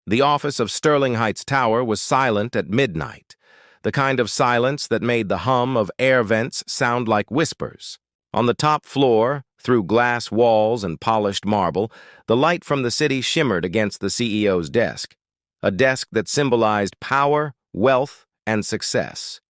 The office of Sterling Heights Tower was silent at midnight, the kind of silence that made the hum of air vents sound like whispers. On the top floor, through glass walls and polished marble, the light from the city shimmered against the CEO's desk, a desk that symbolized power, wealth, and success.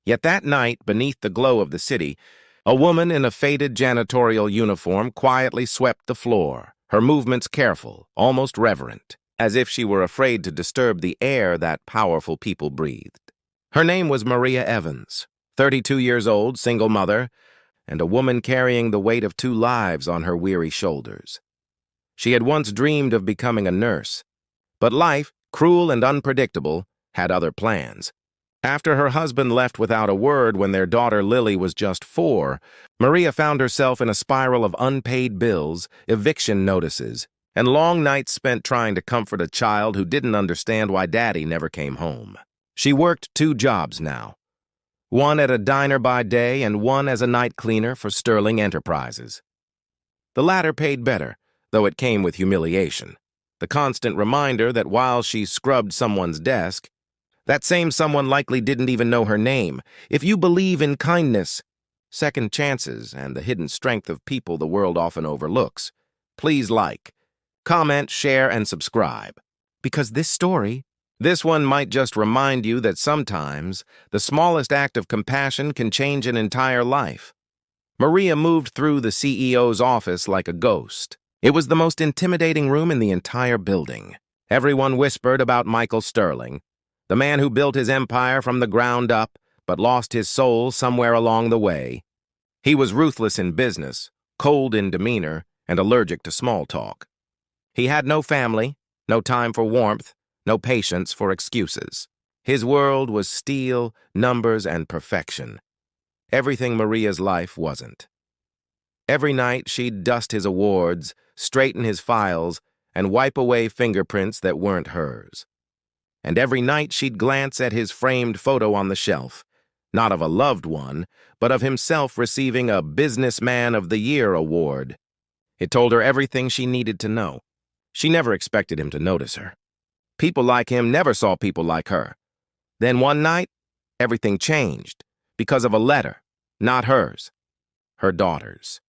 Yet that night, beneath the glow of the city, a woman in a faded janitorial uniform quietly swept the floor, her movements careful, almost reverent, as if she were afraid to disturb the air that powerful people breathed. Her name was Maria Evans, 32 years old, single mother, and a woman carrying the weight of 2 lives on her weary shoulders. She had once dreamed of becoming a nurse, but life, cruel and unpredictable, had other plans. After her husband left without a word when their daughter Lily was just 4, Maria found herself in a spiral of unpaid bills, eviction notices, and long nights spent trying to comfort a child who didn't understand why Daddy never came home. She worked 2 jobs now, one at a diner by day and one as a night cleaner for Sterling Enterprises. The latter paid better, though it came with humiliation. The constant reminder that while she scrubbed someone's desk, that same someone likely didn't even know her name. If you believe in kindness, second chances, and the hidden strength of people the world often overlooks, please like, comment, share, and subscribe. Because this one might just remind you that sometimes the smallest act of compassion can change an entire life. Maria moved through the CEO's office like a ghost. It was the most intimidating room in the entire building. Everyone whispered about Michael Sterling, the man who built his empire from the ground up but lost his soul somewhere along the way. He was ruthless in business, cold in demeanor, and allergic to small talk. He had no family, no time for warmth, no patience for excuses. His world was steel, numbers, and perfection. Everything Maria's life wasn't. Every night she'd dust his awards, straighten his files, and wipe away fingerprints that weren't hers. And every night she'd glance at his framed photo on the shelf, not of a loved one, but of himself receiving a Businessman of the Year award. It told her everything she needed to know. She never expected him to notice her. People like him never saw people like her. Then one night, everything changed because of a letter, not hers, her daughter's.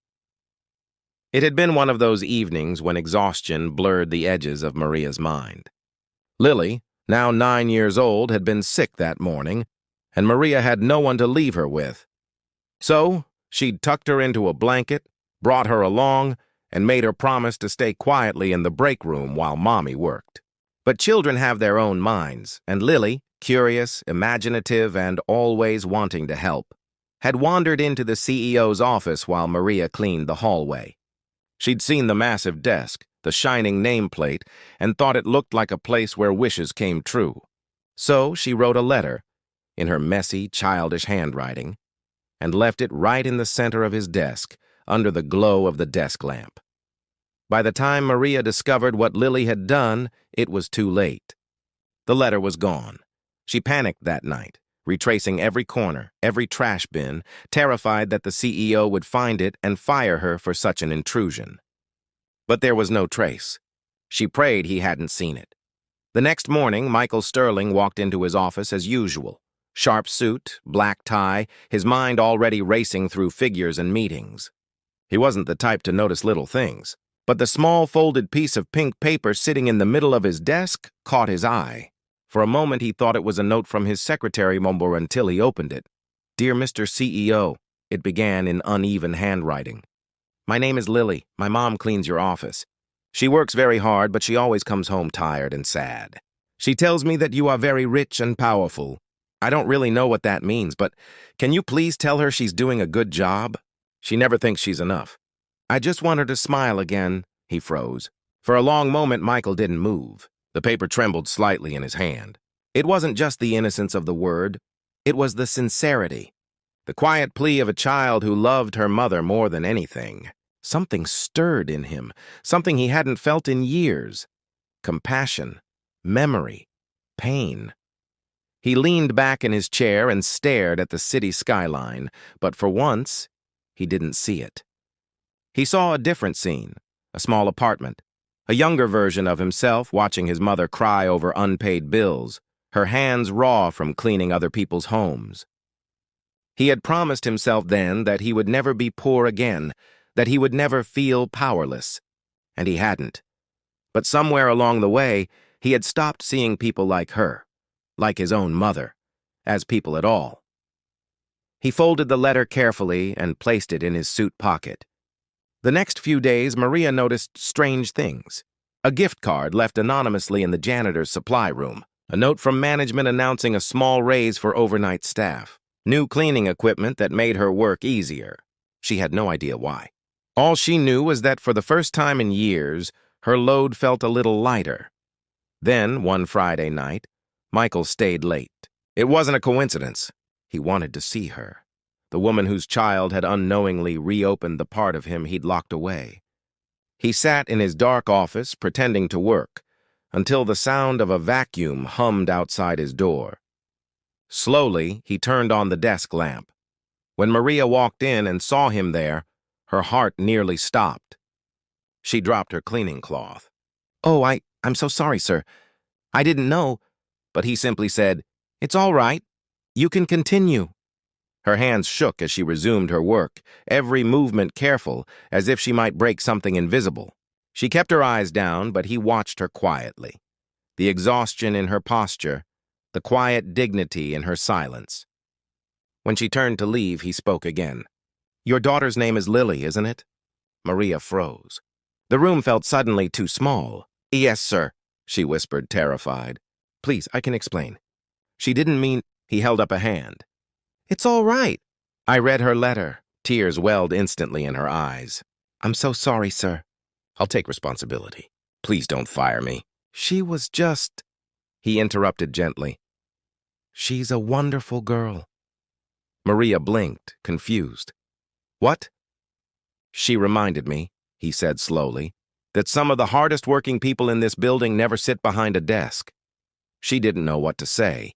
It had been one of those evenings when exhaustion blurred the edges of Maria's mind. Lily, now 9 years old, had been sick that morning, and Maria had no one to leave her with. So, she'd tucked her into a blanket, brought her along, and made her promise to stay quietly in the break room while Mommy worked. But children have their own minds, and Lily, curious, imaginative, and always wanting to help, had wandered into the CEO's office while Maria cleaned the hallway. She'd seen the massive desk, the shining nameplate, and thought it looked like a place where wishes came true. So she wrote a letter, in her messy, childish handwriting, and left it right in the center of his desk, under the glow of the desk lamp. By the time Maria discovered what Lily had done, it was too late. The letter was gone. She panicked that night, retracing every corner, every trash bin, terrified that the CEO would find it and fire her for such an intrusion. But there was no trace. She prayed he hadn't seen it. The next morning, Michael Sterling walked into his office as usual. Sharp suit, black tie, his mind already racing through figures and meetings. He wasn't the type to notice little things, but the small folded piece of pink paper sitting in the middle of his desk caught his eye. For a moment he thought it was a note from his secretary until he opened it. "Dear Mr. CEO," it began in uneven handwriting. "My name is Lily. My mom cleans your office. She works very hard, but she always comes home tired and sad. She tells me that you are very rich and powerful. I don't really know what that means, but can you please tell her she's doing a good job? She never thinks she's enough. I just want her to smile again." He froze. For a long moment, Michael didn't move. The paper trembled slightly in his hand. It wasn't just the innocence of the word. It was the sincerity. The quiet plea of a child who loved her mother more than anything. Something stirred in him, something he hadn't felt in years. Compassion, memory, pain. He leaned back in his chair and stared at the city skyline, but for once, he didn't see it. He saw a different scene, a small apartment, A younger version of himself watching his mother cry over unpaid bills, her hands raw from cleaning other people's homes. He had promised himself then that he would never be poor again, that he would never feel powerless. And he hadn't. But somewhere along the way, he had stopped seeing people like her, like his own mother, as people at all. He folded the letter carefully and placed it in his suit pocket. The next few days, Maria noticed strange things. A gift card left anonymously in the janitor's supply room, a note from management announcing a small raise for overnight staff, new cleaning equipment that made her work easier. She had no idea why. All she knew was that for the first time in years, her load felt a little lighter. Then, one Friday night, Michael stayed late. It wasn't a coincidence. He wanted to see her, the woman whose child had unknowingly reopened the part of him he'd locked away. He sat in his dark office, pretending to work, until the sound of a vacuum hummed outside his door. Slowly, he turned on the desk lamp. When Maria walked in and saw him there, her heart nearly stopped. She dropped her cleaning cloth. "Oh, I'm so sorry, sir. I didn't know." But he simply said, "It's all right. You can continue." Her hands shook as she resumed her work, every movement careful, as if she might break something invisible. She kept her eyes down, but he watched her quietly. The exhaustion in her posture, the quiet dignity in her silence. When she turned to leave, he spoke again. "Your daughter's name is Lily, isn't it?" Maria froze. The room felt suddenly too small. "Yes, sir," she whispered, terrified. "Please, I can explain." "She didn't mean—" He held up a hand. "It's all right." I read her letter. Tears welled instantly in her eyes. "I'm so sorry, sir." "I'll take responsibility. Please don't fire me." "She was just—" He interrupted gently. "She's a wonderful girl." Maria blinked, confused. "What?" "She reminded me," he said slowly, "that some of the hardest working people in this building never sit behind a desk." She didn't know what to say.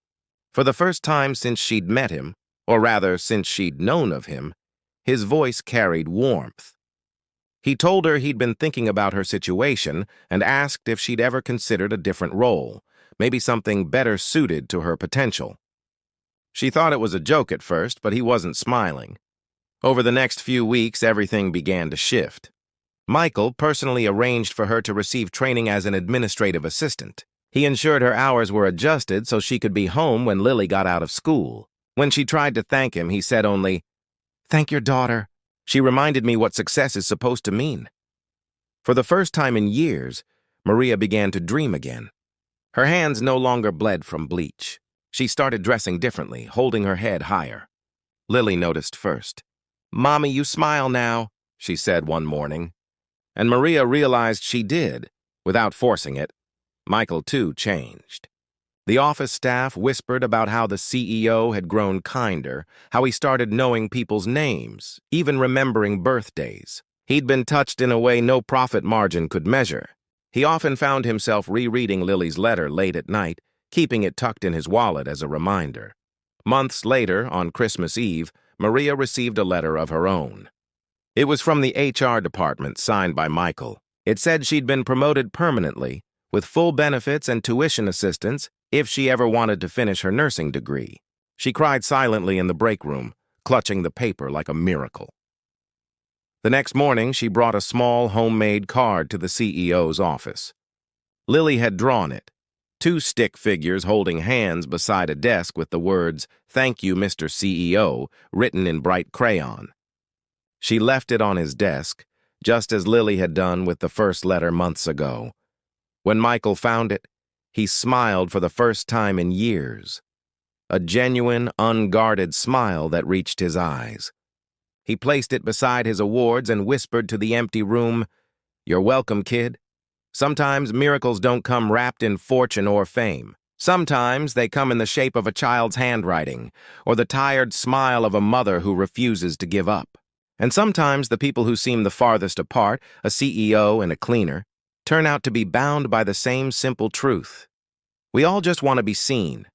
For the first time since she'd met him, or rather since she'd known of him, his voice carried warmth. He told her he'd been thinking about her situation and asked if she'd ever considered a different role, maybe something better suited to her potential. She thought it was a joke at first, but he wasn't smiling. Over the next few weeks, everything began to shift. Michael personally arranged for her to receive training as an administrative assistant. He ensured her hours were adjusted so she could be home when Lily got out of school. When she tried to thank him, he said only, "Thank your daughter. She reminded me what success is supposed to mean." For the first time in years, Maria began to dream again. Her hands no longer bled from bleach. She started dressing differently, holding her head higher. Lily noticed first. "Mommy, you smile now," she said one morning. And Maria realized she did, without forcing it. Michael, too, changed. The office staff whispered about how the CEO had grown kinder, how he started knowing people's names, even remembering birthdays. He'd been touched in a way no profit margin could measure. He often found himself rereading Lily's letter late at night, keeping it tucked in his wallet as a reminder. Months later, on Christmas Eve, Maria received a letter of her own. It was from the HR department, signed by Michael. It said she'd been promoted permanently, with full benefits and tuition assistance if she ever wanted to finish her nursing degree. She cried silently in the break room, clutching the paper like a miracle. The next morning, she brought a small homemade card to the CEO's office. Lily had drawn it, two stick figures holding hands beside a desk with the words, "Thank you, Mr. CEO," written in bright crayon. She left it on his desk, just as Lily had done with the first letter months ago. When Michael found it, he smiled for the first time in years. A genuine, unguarded smile that reached his eyes. He placed it beside his awards and whispered to the empty room, "You're welcome, kid. Sometimes miracles don't come wrapped in fortune or fame. Sometimes they come in the shape of a child's handwriting, or the tired smile of a mother who refuses to give up. And sometimes the people who seem the farthest apart, a CEO and a cleaner, turn out to be bound by the same simple truth. We all just want to be seen,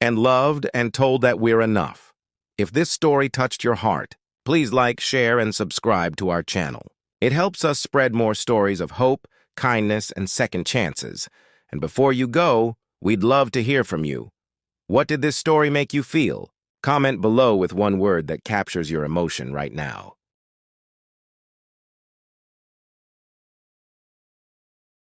and loved and told that we're enough. If this story touched your heart, please like, share, and subscribe to our channel. It helps us spread more stories of hope, kindness, and second chances. And before you go, we'd love to hear from you. What did this story make you feel? Comment below with one word that captures your emotion right now.